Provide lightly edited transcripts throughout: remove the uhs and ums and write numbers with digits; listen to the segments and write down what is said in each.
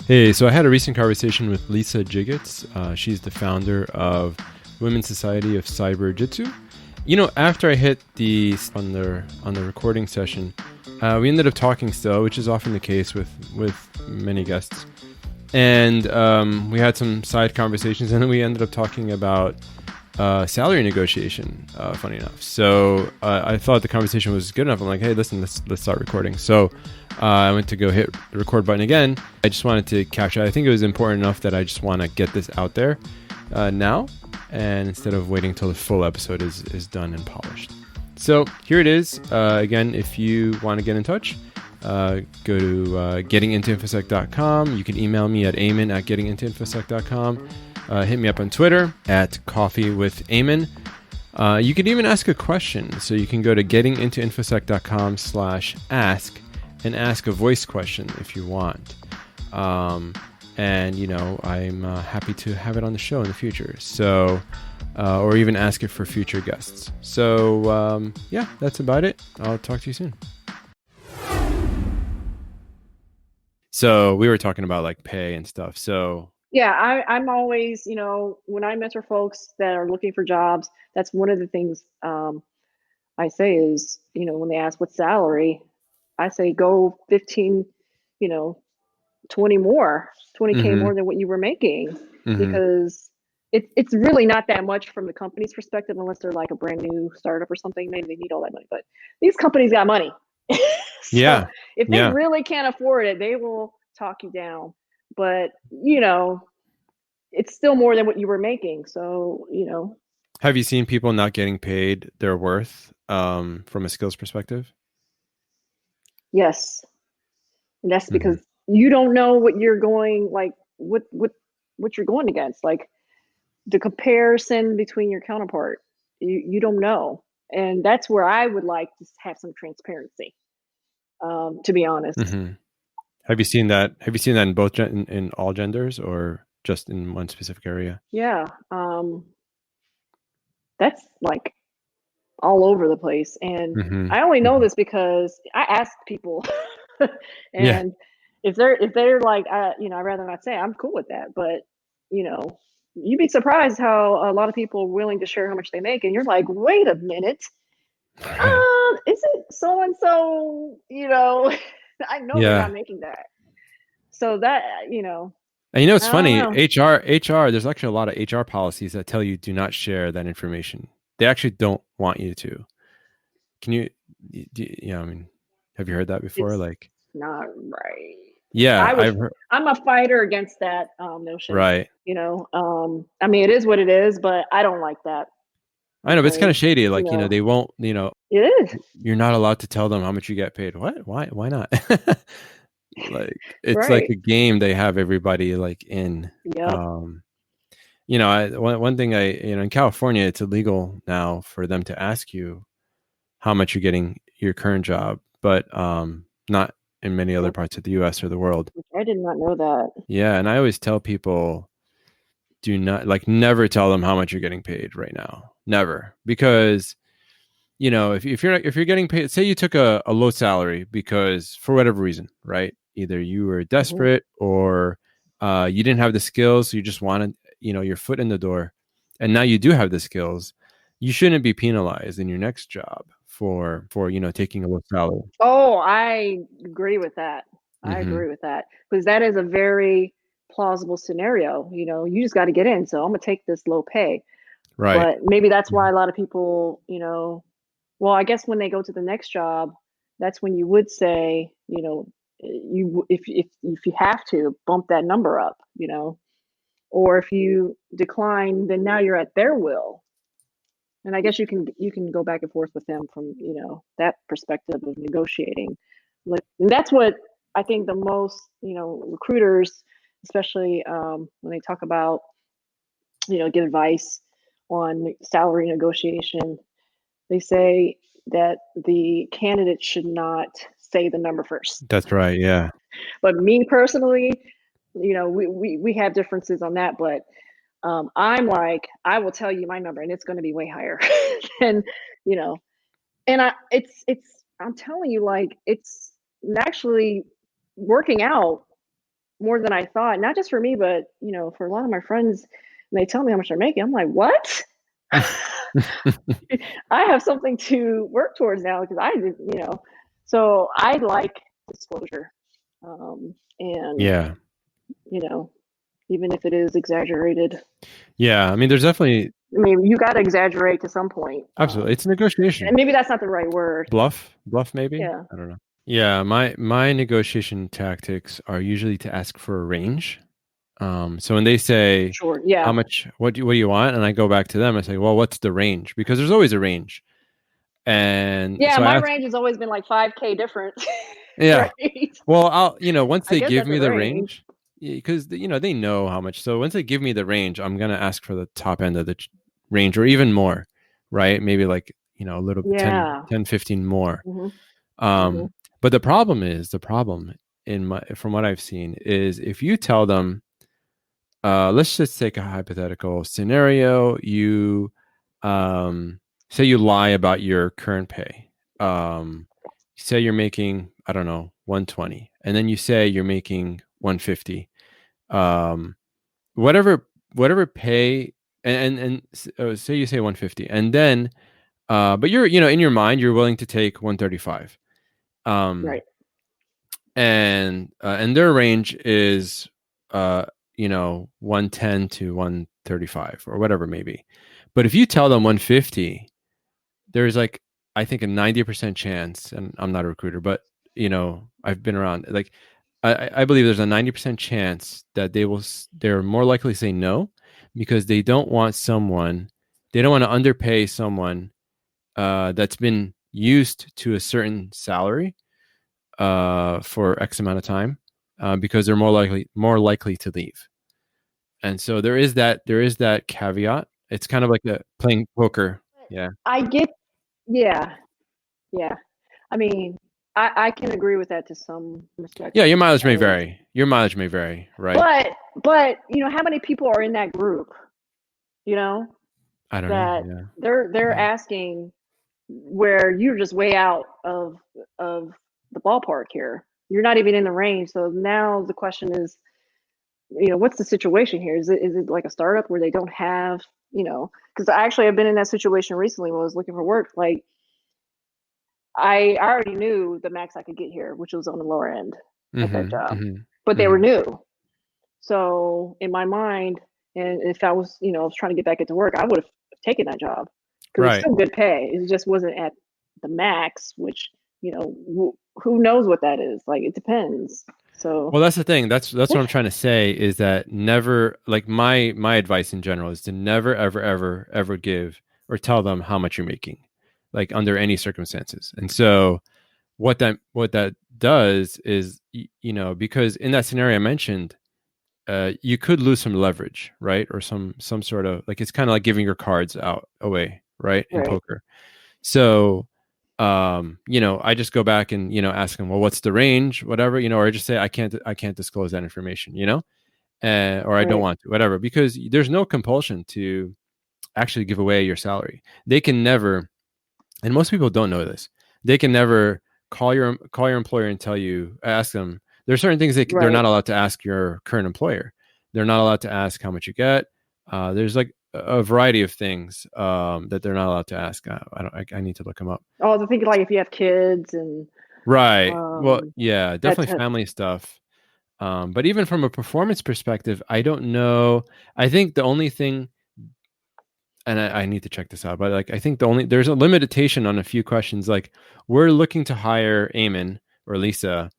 Hey, so I had a recent conversation with Lisa Jiggetts. She's the founder of Women's Society of Cyberjutsu. After I hit on the recording session, we ended up talking still, which is often the case with many guests. And we had some side conversations, and then we ended up talking about salary negotiation, funny enough. So I thought the conversation was good enough. I'm like, hey, listen, let's start recording. So I went to go hit the record button again. I just wanted to capture. I think it was important enough that I just want to get this out there now, and instead of waiting till the full episode is done and polished. So here it is. Again, if you want to get in touch, go to gettingintoinfosec.com. You can email me at eamon@gettingintoinfosec.com. Hit me up on Twitter at coffeewithEamon. You can even ask a question. So you can go to gettingintoinfosec.com/ask and ask a voice question if you want. I'm happy to have it on the show in the future. So, or even ask it for future guests. So, that's about it. I'll talk to you soon. So we were talking about like pay and stuff. So yeah, I'm always, when I mentor folks that are looking for jobs, that's one of the things I say is, when they ask what salary, I say go 15, 20 more, 20K more than what you were making, because it's really not that much from the company's perspective, unless they're like a brand new startup or something. Maybe they need all that money, but these companies got money. So if they really can't afford it, they will talk you down. But, it's still more than what you were making. So, Have you seen people not getting paid their worth from a skills perspective? Yes. And that's because you don't know what you're going, like what you're going against, like the comparison between your counterpart. You don't know. And that's where I would like to have some transparency, to be honest. Have you seen that? Have you seen that in both in all genders, or just in one specific area? Yeah. That's like all over the place. And I only know this because I asked people and if they're like, I'd rather not say. I'm cool with that. But, you'd be surprised how a lot of people are willing to share how much they make. And you're like, wait a minute. Isn't so-and-so, I know they're not making that. So that, And it's funny, HR, there's actually a lot of HR policies that tell you do not share that information. They actually don't want you to. Can you, have you heard that before? It's not right. Yeah. I'm a fighter against that notion. Right. It is what it is, but I don't like that. I know, but it's kind of shady. Like, they won't, it is. You're not allowed to tell them how much you get paid. What? Why not? Like, it's like a game they have everybody like in. Yep. One thing in California, it's illegal now for them to ask you how much you're getting your current job, but not in many other parts of the US or the world. I did not know that. Yeah. And I always tell people, do not, never tell them how much you're getting paid right now. Never. Because, if you're getting paid, say you took a low salary because for whatever reason, right? Either you were desperate or you didn't have the skills. So you just wanted, your foot in the door, and now you do have the skills. You shouldn't be penalized in your next job for taking a low salary. Oh, I agree with that. I agree with that, because that is a very plausible scenario. You just got to get in. So I'm going to take this low pay. Right. But maybe that's why a lot of people, well, I guess when they go to the next job, that's when you would say, if you have to bump that number up, or if you decline, then now you're at their will. And I guess you can go back and forth with them from, that perspective of negotiating. Like, that's what I think the most, recruiters, especially when they talk about, give advice on salary negotiation, they say that the candidate should not say the number first. That's right. Yeah. But me personally, we have differences on that, but I'm like, I will tell you my number and it's going to be way higher than, and I'm telling you, like, it's actually working out more than I thought. Not just for me, but for a lot of my friends. And they tell me how much they're making. I'm like, what? I have something to work towards now because I did, So I like disclosure, and Yeah. you know, even if it is exaggerated. Yeah. I mean, there's definitely, I mean, you got to exaggerate to some point. absolutely. It's a And negotiation. maybe that's not the right word. Bluff, maybe. Yeah. I don't know. Yeah. My negotiation tactics are usually to ask for a range. So when they say Sure. how Yeah. much, what do you want? And I go back to them, I say, well, what's the range? Because there's always a range. And Yeah. so I My ask, range has always been like 5K difference. yeah, Right. well, once I they guess give that's me a the range. range, because, they know how much. So once they give me the range, I'm going to ask for the top end of the range or even more, right? Maybe like, a little bit, Yeah. 15 more. Hmm. Hmm. Um, but the problem from what I've seen is if you tell them, let's just take a hypothetical scenario. You say you lie about your current pay. Say you're making, I don't know, 120, and then you say you're making 150. Um, whatever pay, and say you say 150, and then but you're, in your mind you're willing to take 135. Um, Right. and their range is 110 to 135 or whatever it may be. But if you tell them 150, there's like, I think, a 90% chance, and I'm not a recruiter, but I've been around, like, I believe there's a 90% chance that they're more likely to say no, because they don't want to underpay someone that's been used to a certain salary for X amount of time, because they're more likely to leave. And so there is that caveat. It's kind of like playing poker. Yeah. I get. Yeah. Yeah. I mean, I can agree with that to some respect Yeah, your mileage may because, vary. Your mileage may vary, right? but how many people are in that group? You know I don't know. that Yeah. they're Yeah. asking where you're just way out of the ballpark here. You're not even in the range. So now the question is, what's the situation here? Is it like a startup where they don't have, because actually I've been in that situation recently when I was looking for work. Like I already knew the max I could get here, which was on the lower end at that Mm-hmm. job, Mm-hmm. but they were Mm-hmm. new. So in my mind, and if I was, I was trying to get back into work, I would have taken that job because it was Right. still good pay. It just wasn't at the max, which, who knows what that is? Like it depends. So Well, that's the thing. That's what I'm trying to say, is that never, like, my advice in general is to never ever ever ever give or tell them how much you're making, like, under any circumstances. And so what that does is, because in that scenario I mentioned, you could lose some leverage, right? Or some sort of, like, it's kind of like giving your cards out away, right? In right, poker. So, I just go back and, ask them, well, what's the range, whatever, or I just say, I can't disclose that information, or I don't right, want to, whatever, because there's no compulsion to actually give away your salary. They can never, and most people don't know this, they can never call your employer and ask them. There's certain things they're right, not allowed to ask your current employer. They're not allowed to ask how much you get. There's like a variety of things that they're not allowed to ask. I need to look them up. oh, I was thinking like if you have kids and Right. Well, yeah, that's definitely family stuff. But even from a performance perspective, I don't know. I think the only thing, and I need to check this out, but, like, I think there's a limitation on a few questions. Like, we're looking to hire Eamon or Lisa.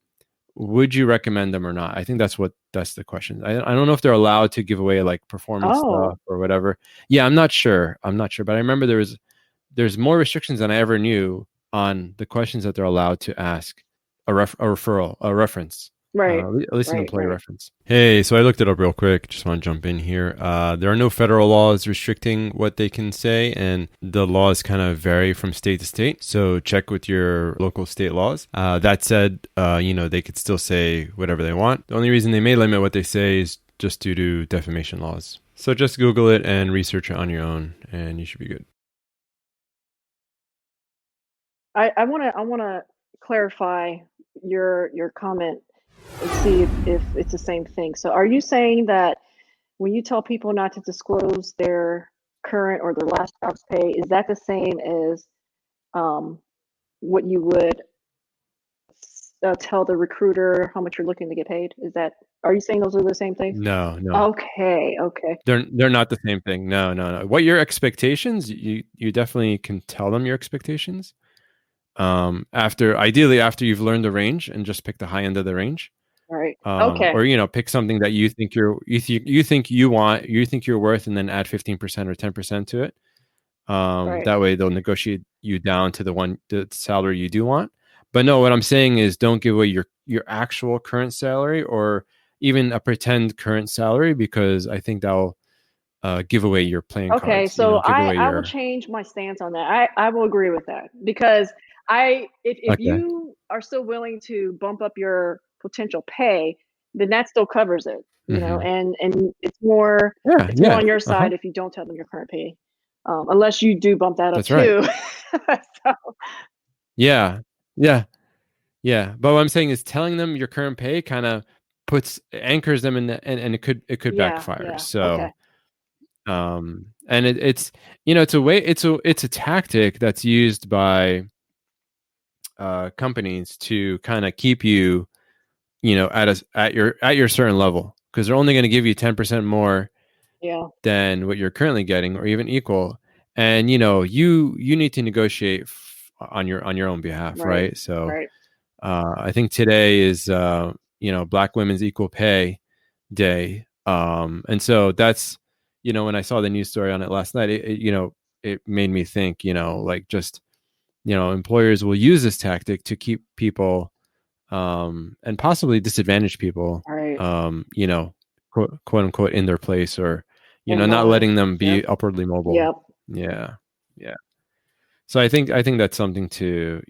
Would you recommend them or not? I think that's the question. I don't know if they're allowed to give away, like, performance oh, stuff or whatever. Yeah, I'm not sure. But I remember there's more restrictions than I ever knew on the questions that they're allowed to ask a referral, a reference, right, at least an right, employee right. reference. Hey, so I looked it up real quick. Just want to jump in here. There are no federal laws restricting what they can say, and the laws kind of vary from state to state. So check with your local state laws. That said, they could still say whatever they want. The only reason they may limit what they say is just due to defamation laws. So just Google it and research it on your own, and you should be good. I want to clarify your comment. and see if it's the same thing. So are you saying that when you tell people not to disclose their current or their last job's pay, is that the same as um, what you would tell the recruiter how much you're looking to get paid? Are you saying those are the same things? No. Okay, okay. They're not the same thing. No. What your expectations, you definitely can tell them your expectations. Ideally after you've learned the range and just pick the high end of the range. All right. Okay. Or pick something that you think you think you want, you think you're worth, and then add 15% or 10% to it. Right. That way they'll negotiate you down to the salary you do want. But no, what I'm saying is don't give away your actual current salary or even a pretend current salary, because I think that'll give away your playing cards. Okay, so I will change my stance on that. I will agree with that, because if Okay. you are still willing to bump up your potential pay, then that still covers it, Mm-hmm. and it's Yeah. more on your Uh-huh. side if you don't tell them your current pay, unless you do bump that up That's right. too. So, Yeah. Yeah. Yeah. But what I'm saying is telling them your current pay kind of anchors them and it could yeah, backfire. yeah, okay, So and it's it's a tactic that's used by companies to kind of keep you at your certain level, because they're only going to give you 10% more yeah, than what you're currently getting, or even equal. And you need to negotiate on your own behalf, right, right? So right, I think today is Black Women's Equal Pay Day, and so that's when I saw the news story on it last night, it made me think, like, just employers will use this tactic to keep people and possibly disadvantage people, right, quote unquote, in their place, or in not line. letting them Yep, be upwardly mobile. yep, Yeah, yeah. So I think that's something to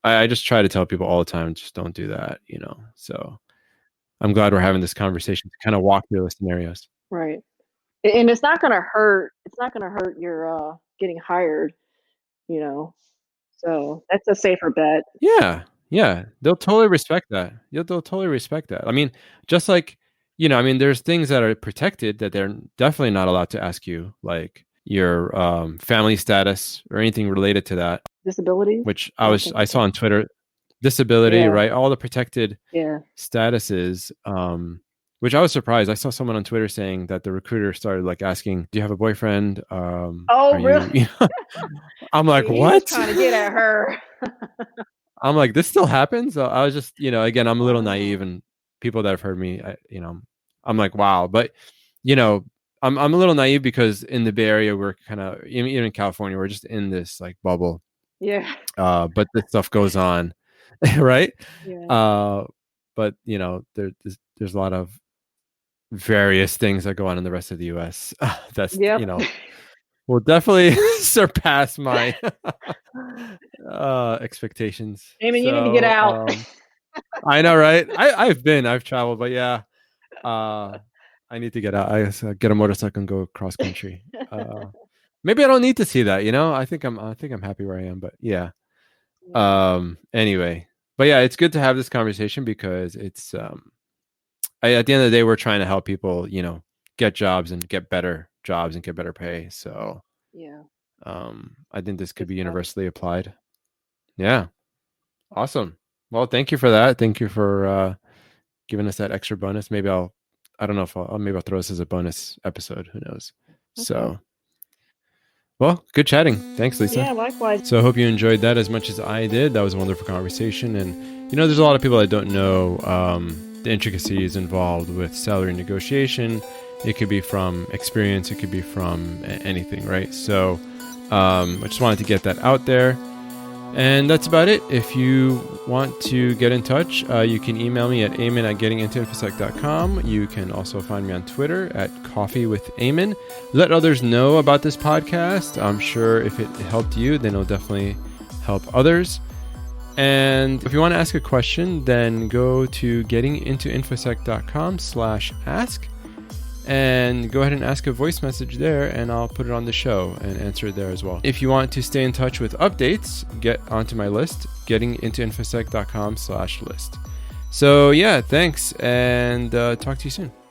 I just try to tell people all the time, just don't do that. So I'm glad we're having this conversation to kind of walk through those scenarios. right. And it's not gonna hurt. It's not gonna hurt your getting hired. You know, so that's a safer bet. Yeah, they'll totally respect that. Yeah, they'll totally respect that. I mean, just like, there's things that are protected that they're definitely not allowed to ask you, like your family status or anything related to that, Disabilities? which I don't think I saw so. on Twitter, disability, Yeah, right? All the protected yeah. statuses, which I was surprised. I saw someone on Twitter saying that the recruiter started like asking, "Do you have a boyfriend? Are Oh, really? you?" I'm like, See, he was "What?" trying to get at her. I'm like, this still happens. So I was just, again, I'm a little naive, Wow. and people that have heard me, I'm like, wow. But, you know, I'm a little naive because in the Bay Area, we're kind of, even in California, we're just in this like bubble. Yeah, But this stuff goes on, right? yeah. Uh, but there's a lot of various things that go on in the rest of the U.S. That's, Yep. will definitely surpass my expectations. Eamon, you need to get So, out. I know, right? I've traveled, but yeah, uh, I need to get out. I guess, get a motorcycle and go cross country. Maybe I don't need to see that. I think I'm happy where I am. But yeah. Yeah, Anyway, but yeah, it's good to have this conversation because it's at the end of the day, we're trying to help people, get jobs and get better jobs and get better pay. So yeah. I think this could Good be stuff. universally applied. Yeah, awesome. Well, thank you for that. Thank you for giving us that extra bonus. I don't know if maybe I'll throw this as a bonus episode. Who knows? Okay. So, well, good chatting. Thanks, Lisa. Yeah, likewise. So I hope you enjoyed that as much as I did. That was a wonderful conversation. And, there's a lot of people that don't know the intricacies involved with salary negotiation. It could be from experience. It could be from anything, right? So I just wanted to get that out there. And that's about it. If you want to get in touch, you can email me at amen@gettingintoinfosec.com. You can also find me on Twitter at coffeewithamen. Let others know about this podcast. I'm sure if it helped you, then it'll definitely help others. And if you want to ask a question, then go to gettingintoinfosec.com/ask. And go ahead and ask a voice message there, and I'll put it on the show and answer it there as well. If you want to stay in touch with updates, get onto my list, gettingintoinfosec.com/list. So yeah, thanks, and talk to you soon.